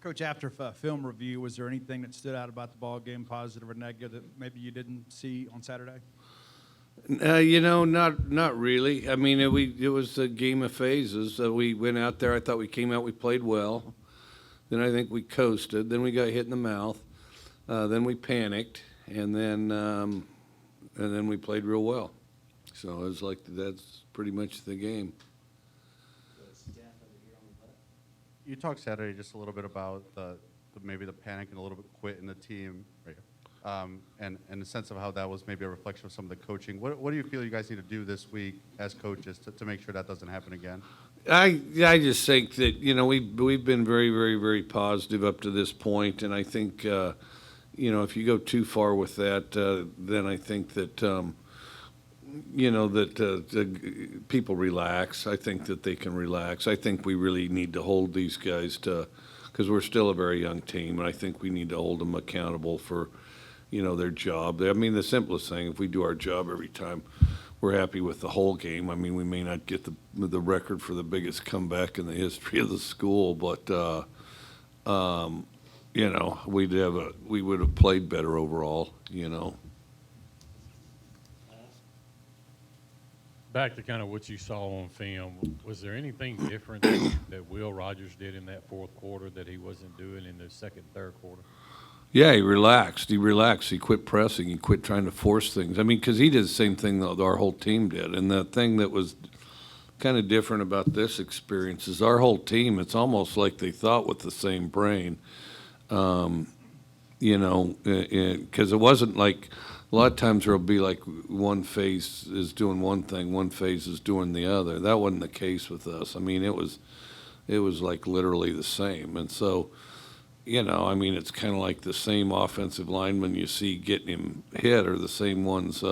Coach, after film review, was there anything that stood out about the ball game, positive or negative, that maybe you didn't see on Saturday? Not really. I mean, it was a game of phases. We went out there. I thought we came out. We played well. Then I think we coasted. Then we got hit in the mouth. Then we panicked, and then we played real well. So it was like that's pretty much the game. You talked Saturday just a little bit about maybe the panic and a little bit quit in the team, right? And the sense of how that was maybe a reflection of some of the coaching. What do you feel you guys need to do this week as coaches to make sure that doesn't happen again? I just think that we've been very, very, very positive up to this point, and I think if you go too far with that, then I think that people relax. I think that they can relax. I think we really need to hold these guys because we're still a very young team, and I think we need to hold them accountable for their job. I mean, the simplest thing, if we do our job every time, we're happy with the whole game. I mean, we may not get the record for the biggest comeback in the history of the school, but we would have played better overall. Back to kind of what you saw on film, was there anything different that Will Rogers did in that fourth quarter that he wasn't doing in the second, third quarter? Yeah, he relaxed. He quit pressing. He quit trying to force things. I mean, because he did the same thing that our whole team did. And the thing that was kind of different about this experience is our whole team, it's almost like they thought with the same brain, because it wasn't like a lot of times there'll be like one phase is doing one thing, one phase is doing the other. That wasn't the case with us. I mean, it was like literally the same. And so, it's kind of like the same offensive lineman you see getting him hit are the same ones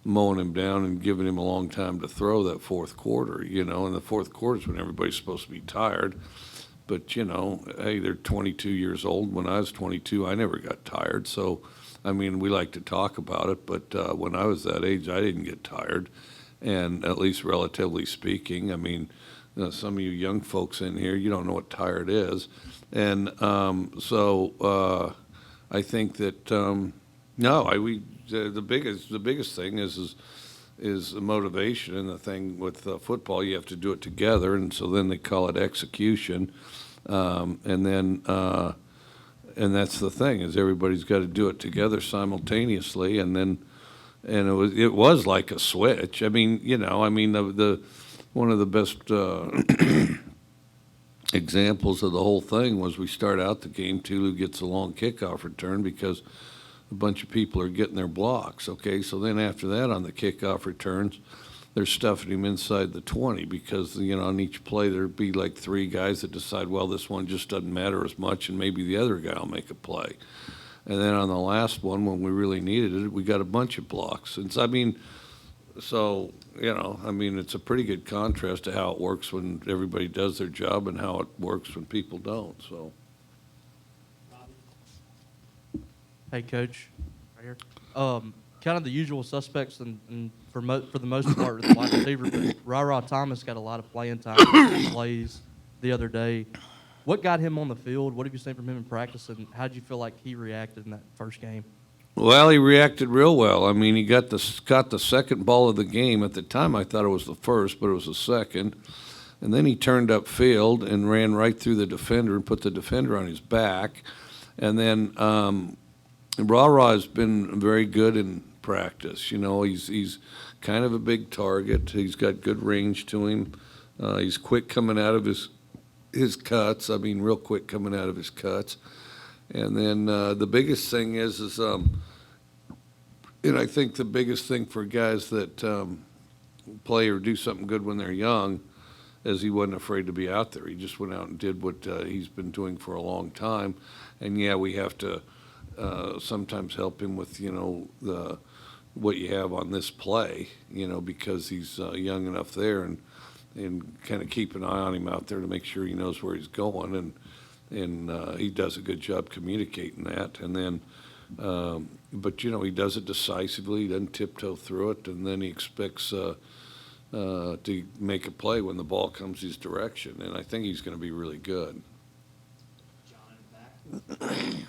mowing him down and giving him a long time to throw that fourth quarter, and the fourth quarter is when everybody's supposed to be tired. But, hey, they're 22 years old. When I was 22, I never got tired. So, I mean, we like to talk about it, but when I was that age, I didn't get tired, and at least relatively speaking. I mean, some of you young folks in here, you don't know what tired is. And so I think that the biggest thing is the motivation, and the thing with football, you have to do it together, and so then they call it execution, and that's the thing is everybody's got to do it together simultaneously, and it was like a switch. I mean, the one of the best examples of the whole thing was we start out the game, Tulu gets a long kickoff return because a bunch of people are getting their blocks, okay? So then after that on the kickoff returns, they're stuffing him inside the 20 because, on each play there'd be like three guys that decide, well, this one just doesn't matter as much, and maybe the other guy will make a play. And then on the last one, when we really needed it, we got a bunch of blocks. And so, it's a pretty good contrast to how it works when everybody does their job and how it works when people don't. So, hey, Coach, right here. Kind of the usual suspects, and for the most part, the wide receiver. But WR Thomas got a lot of playing time, plays the other day. What got him on the field? What have you seen from him in practice, and how did you feel like he reacted in that first game? well, he reacted real well. I mean, he got the second ball of the game. At the time, I thought it was the first, but it was the second. And then he turned upfield and ran right through the defender and put the defender on his back. And then Ra has been very good in practice. He's kind of a big target. He's got good range to him. He's quick coming out of his cuts. I mean, real quick coming out of his cuts. And then the biggest thing is and I think the biggest thing for guys that play or do something good when they're young is he wasn't afraid to be out there. He just went out and did what he's been doing for a long time. And, yeah, we have to sometimes help him with, what you have on this play, because he's young enough there, and kind of keep an eye on him out there to make sure he knows where he's going. And he does a good job communicating that. And then, but he does it decisively. He doesn't tiptoe through it, and then he expects to make a play when the ball comes his direction. And I think he's going to be really good. Hey,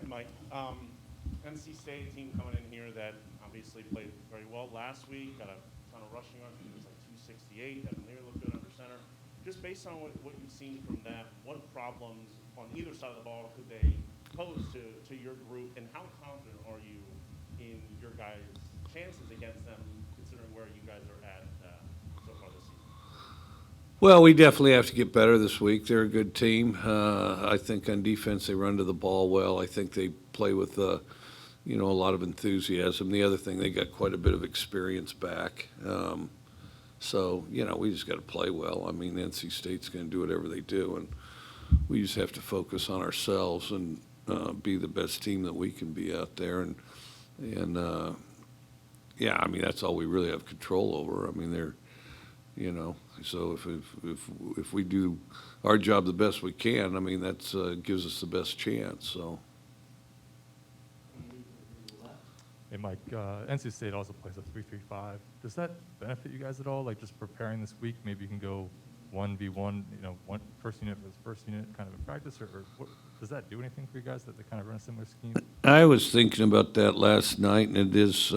Mike. NC State team coming in here that obviously played very well last week, got a ton of rushing yards. I think it was like 268. Evan Lear looked good under center. Just based on what you've seen from them, what problems on either side of the ball could they pose to your group, and how confident are you in your guys' chances against them, considering where you guys are at so far this season? Well, we definitely have to get better this week. They're a good team. I think on defense they run to the ball well. I think they play with, a lot of enthusiasm. The other thing, they got quite a bit of experience back. So, we just got to play well. I mean, NC State's going to do whatever they do, and we just have to focus on ourselves and be the best team that we can be out there. And I mean, that's all we really have control over. I mean, so if we do our job the best we can, I mean, that's gives us the best chance, so. Hey, Mike, NC State also plays a 3-3-5. Does that benefit you guys at all? Like just preparing this week, maybe you can go 1v1, one first unit versus first unit kind of in practice, or what, does that do anything for you guys that they kind of run a similar scheme? I was thinking about that last night, and it is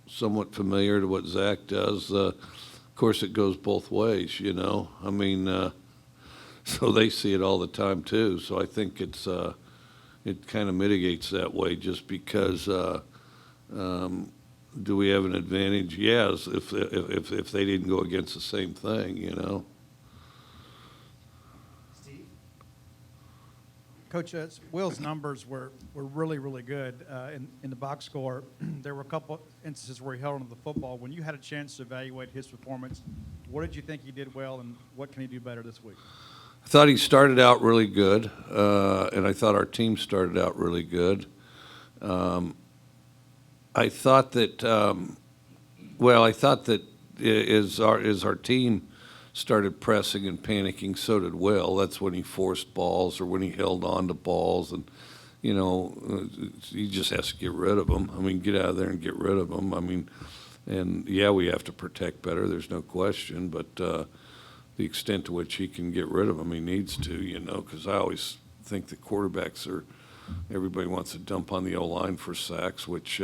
somewhat familiar to what Zach does. Of course, it goes both ways, I mean, so they see it all the time too. So I think it kind of mitigates that way just because. Do we have an advantage? Yes, if they didn't go against the same thing, Steve? Coach, Will's numbers were really, really good in the box score. There were a couple instances where he held onto the football. When you had a chance to evaluate his performance, what did you think he did well, and what can he do better this week? I thought he started out really good, and I thought our team started out really good. I thought that, as our team started pressing and panicking, so did Will. That's when he forced balls or when he held on to balls, and he just has to get rid of them. I mean, get out of there and get rid of them. I mean, and yeah, we have to protect better. There's no question, but the extent to which he can get rid of them, he needs to. Because I always think the quarterbacks are. Everybody wants to dump on the O-line for sacks, which.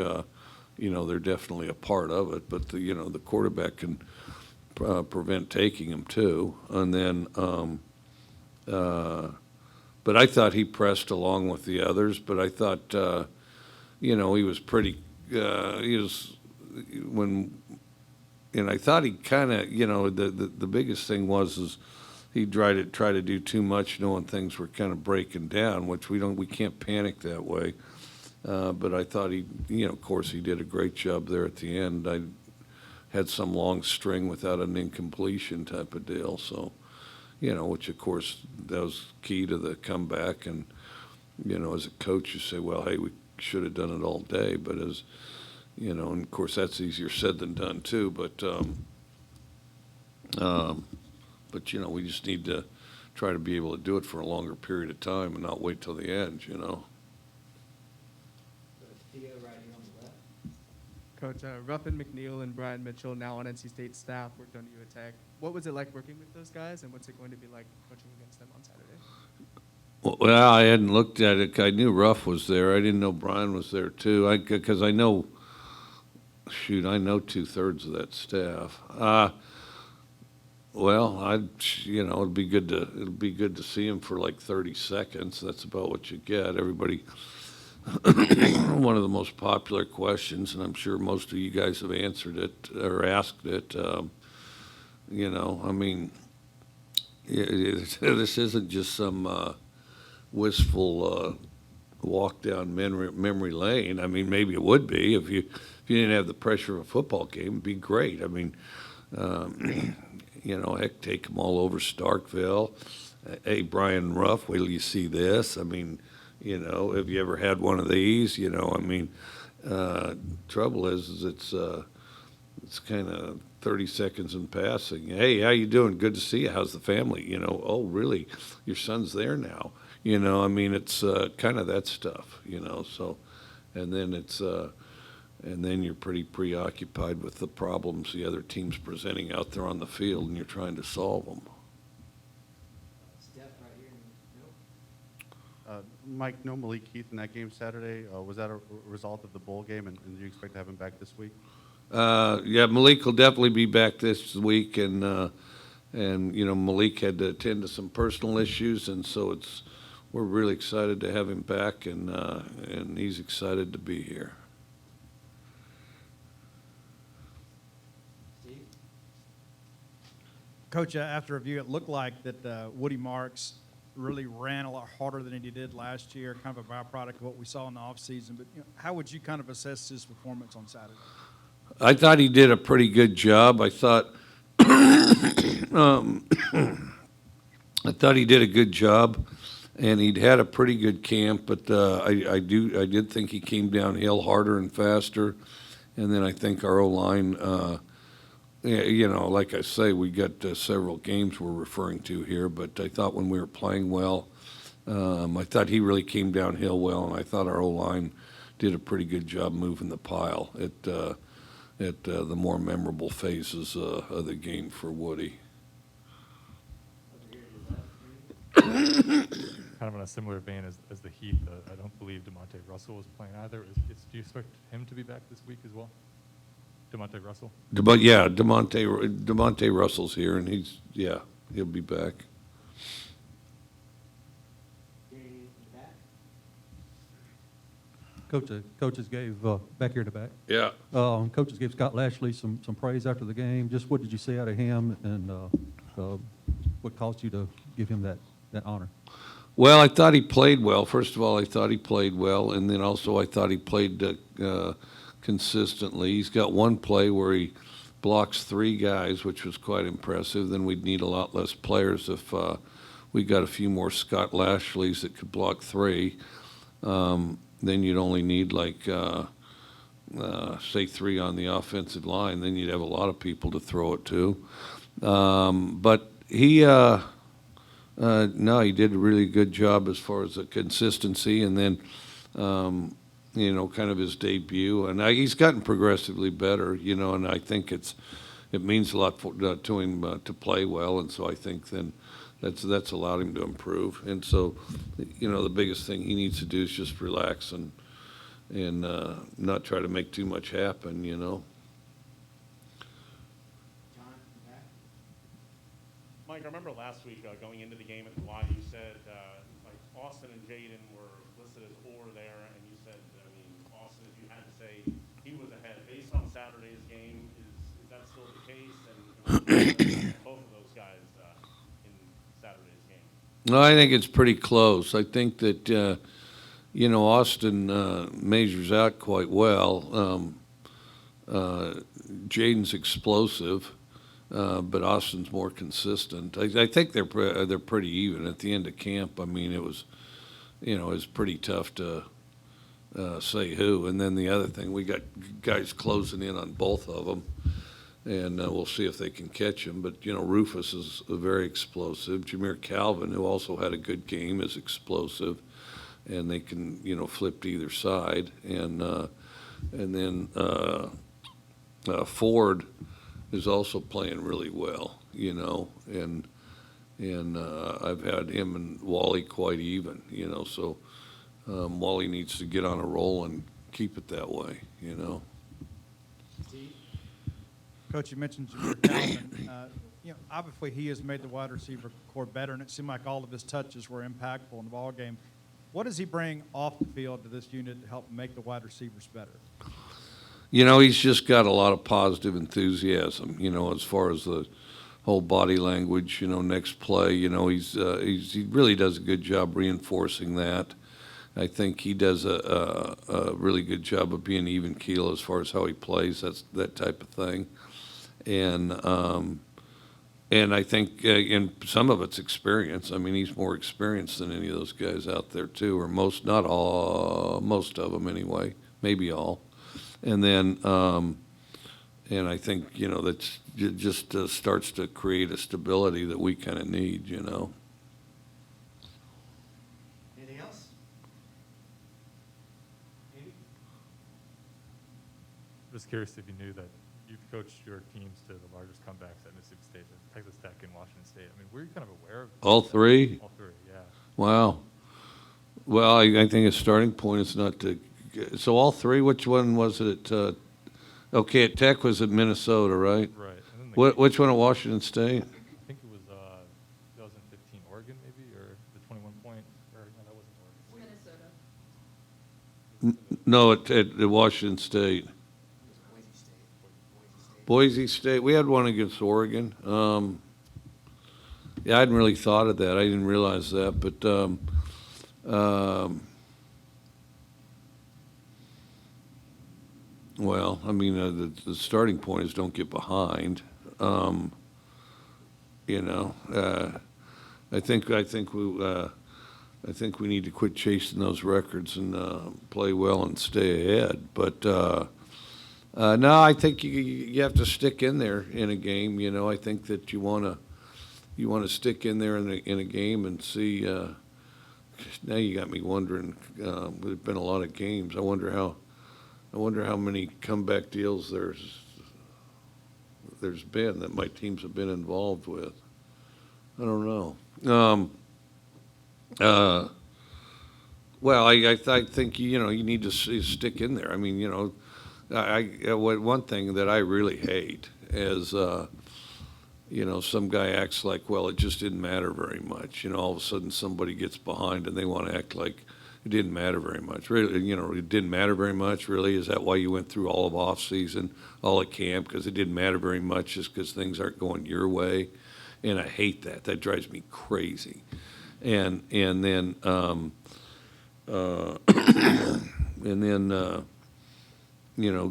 They're definitely a part of it, but the quarterback can prevent taking them too. And then, but I thought he pressed along with the others. But I thought, he was pretty. And I thought he kind of, the biggest thing was he tried to do too much, knowing things were kind of breaking down, which we can't panic that way. But I thought of course, he did a great job there at the end. I had some long string without an incompletion type of deal. So, which of course, that was key to the comeback. And, as a coach, you say, well, hey, we should have done it all day. But and of course, that's easier said than done too. But we just need to try to be able to do it for a longer period of time and not wait till the end, Coach, Ruffin McNeil and Brian Mitchell, now on NC State staff, worked on U Attack. What was it like working with those guys, and what's it going to be like coaching against them on Saturday? Well, I hadn't looked at it. I knew Ruff was there. I didn't know Brian was there too. Because I know 2/3 of that staff. It'd be good to see him for like 30 seconds. That's about what you get. Everybody. One of the most popular questions, and I'm sure most of you guys have answered it or asked it. I mean, this isn't just some wistful walk down memory lane. I mean, maybe it would be if you didn't have the pressure of a football game. It'd be great. I mean, heck, take them all over Starkville. Hey, Brian Ruff, wait till you see this. I mean. Have you ever had one of these? Trouble is it's kind of 30 seconds in passing. Hey, how you doing? Good to see you. How's the family? Oh, really? Your son's there now. I mean, it's kind of that stuff. So, and then and then you're pretty preoccupied with the problems the other team's presenting out there on the field, and you're trying to solve them. Steph right here in the middle. Mike, no Malik Heath in that game Saturday. Was that a result of the bowl game, and do you expect to have him back this week? Yeah, Malik will definitely be back this week, and Malik had to attend to some personal issues, and so we're really excited to have him back, and he's excited to be here. Coach, after review, it looked like that Woody Marks really ran a lot harder than he did last year, kind of a byproduct of what we saw in the offseason. But how would you kind of assess his performance on Saturday? I thought he did a pretty good job. I thought I thought he did a good job, and he'd had a pretty good camp. But I did think he came downhill harder and faster, and then I think our O-line. Like I say, we got several games we're referring to here, but I thought when we were playing well, I thought he really came downhill well, and I thought our O-line did a pretty good job moving the pile at the more memorable phases of the game for Woody. Kind of in a similar vein as the Heath, I don't believe DeMonte Russell was playing either. Do you expect him to be back this week as well? DeMonte Russell? DeMonte Russell's here, and he'll be back. Coaches gave, back here to back, Yeah. coaches gave Scott Lashley some praise after the game. Just what did you see out of him, and what caused you to give him that honor? Well, I thought he played well. First of all, I thought he played well, and then also I thought he played consistently. He's got one play where he blocks three guys, which was quite impressive. Then we'd need a lot less players if we got a few more Scott Lashleys that could block three. Then you'd only need say three on the offensive line. Then you'd have a lot of people to throw it to. But he he did a really good job as far as the consistency, and then kind of his debut, and he's gotten progressively better, and I think it means a lot to him to play well, and so I think then that's allowed him to improve, and so the biggest thing he needs to do is just relax and not try to make too much happen, Mike, I remember last week going into the game at the Y, you said Austin and Jaden were listed as or there, and you said, Austin, if you had to say he was ahead based on Saturday's game, is that still the case? And both of those guys in Saturday's game. No, I think it's pretty close. I think that Austin measures out quite well. Jaden's explosive. But Austin's more consistent. I think they're pretty even at the end of camp. It was pretty tough to say who. And then the other thing, we got guys closing in on both of them, and we'll see if they can catch him. But Rufus is very explosive. Jameer Calvin, who also had a good game, is explosive, and they can flip to either side. And then Ford is also playing really well, and I've had him and Wally quite even, so Wally needs to get on a roll and keep it that way, Coach, you mentioned Jameer Calvin. Obviously he has made the wide receiver core better, and it seemed like all of his touches were impactful in the ball game. What does he bring off the field to this unit to help make the wide receivers better? He's just got a lot of positive enthusiasm, as far as the whole body language, next play, he really does a good job reinforcing that. I think he does a really good job of being even keel as far as how he plays, that type of thing. And I think in some of it's experience. He's more experienced than any of those guys out there too, or most of them anyway, maybe all. And then, and I think, that's just starts to create a stability that we kind of need, Anything else? Maybe? Just curious if you knew that you've coached your teams to the largest comebacks at Mississippi State, Texas Tech and Washington State. Were you kind of aware of all three? All three, yeah. Wow. Well, I think a starting point is not to, so all three, which one was it? Okay, at Tech was at Minnesota, right? Right. And then the game, Which one at Washington State? I think it was 2015 Oregon maybe, or the 21 point, or no, that wasn't Oregon. No, at Washington State. Boise State. We had one against Oregon. Yeah, I hadn't really thought of that. I didn't realize that, but well, I mean, the starting point is don't get behind. You know, I think we need to quit chasing those records and play well and stay ahead. But no, I think you have to stick in there in a game. You know, I think that you want to stick in there in a game and see. Now you got me wondering. There've been a lot of games. I wonder how many comeback deals there's been that my teams have been involved with. I don't know. Well, I think you need to stick in there. I mean, one thing that I really hate is some guy acts like, well, it just didn't matter very much. All of a sudden somebody gets behind and they want to act like it didn't matter very much. Really, it didn't matter very much. Really, is that why you went through all of off season, all of camp? Because it didn't matter very much, just because things aren't going your way. And I hate that. That drives me crazy. And then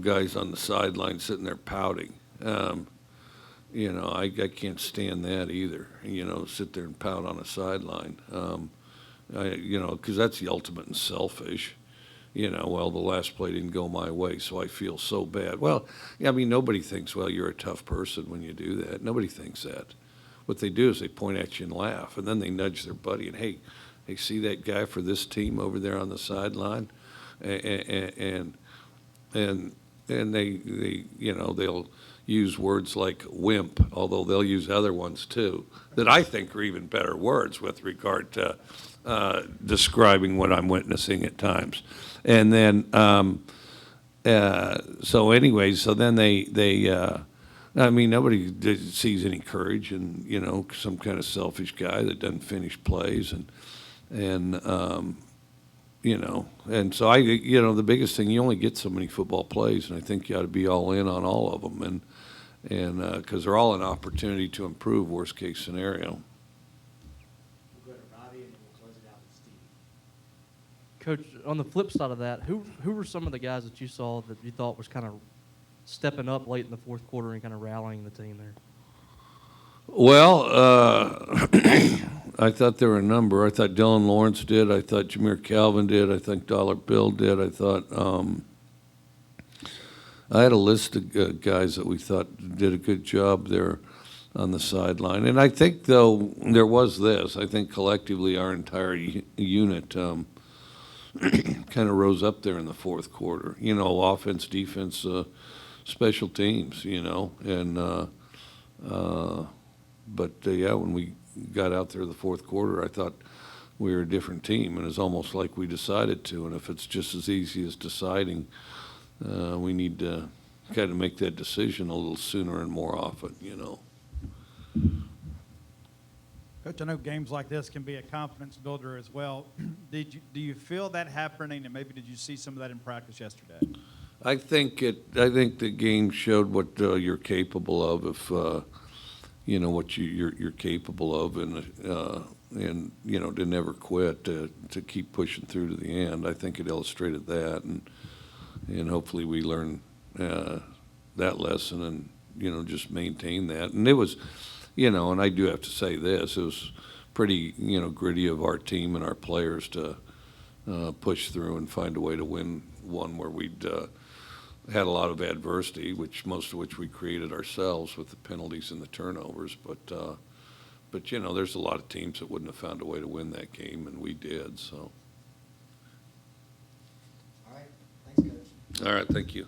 guys on the sideline sitting there pouting. I can't stand that either. Sit there and pout on a sideline. Because that's the ultimate in selfish. Well, the last play didn't go my way, so I feel so bad. Well, I mean, nobody thinks, well, you're a tough person when you do that. Nobody thinks that. What they do is they point at you and laugh, and then they nudge their buddy and, hey, see that guy for this team over there on the sideline? And they'll use words like wimp, although they'll use other ones too, that I think are even better words with regard to describing what I'm witnessing at times. And then, so then they nobody sees any courage in, some kind of selfish guy that doesn't finish plays and so the biggest thing, you only get so many football plays, and I think you ought to be all in on all of them, and because they're all an opportunity to improve, worst case scenario. We'll go to Robbie and then we'll close it out with Steve. Coach, on the flip side of that, who were some of the guys that you saw that you thought was kind of stepping up late in the fourth quarter and kind of rallying the team there? Well, I thought there were a number. I thought Dylan Lawrence did. I thought Jameer Calvin did. I think Dollar Bill did. I thought I had a list of guys that we thought did a good job there on the sideline. And I think, though, there was this. I think collectively our entire unit kind of rose up there in the fourth quarter. Offense, defense, special teams, and but when we got out there the fourth quarter, I thought we were a different team, and it's almost like we decided to. And if it's just as easy as deciding, we need to kind of make that decision a little sooner and more often, Coach, I know games like this can be a confidence builder as well. Do you feel that happening, and maybe did you see some of that in practice yesterday? I think the game showed what you're capable of if what you're capable of, and to never quit, to keep pushing through to the end. I think it illustrated that, and hopefully we learn that lesson and just maintain that. And it was, and I do have to say this, it was pretty gritty of our team and our players to push through and find a way to win one where we'd had a lot of adversity, most of which we created ourselves with the penalties and the turnovers. But there's a lot of teams that wouldn't have found a way to win that game, and we did. So. All right. Thanks, Coach. All right, thank you.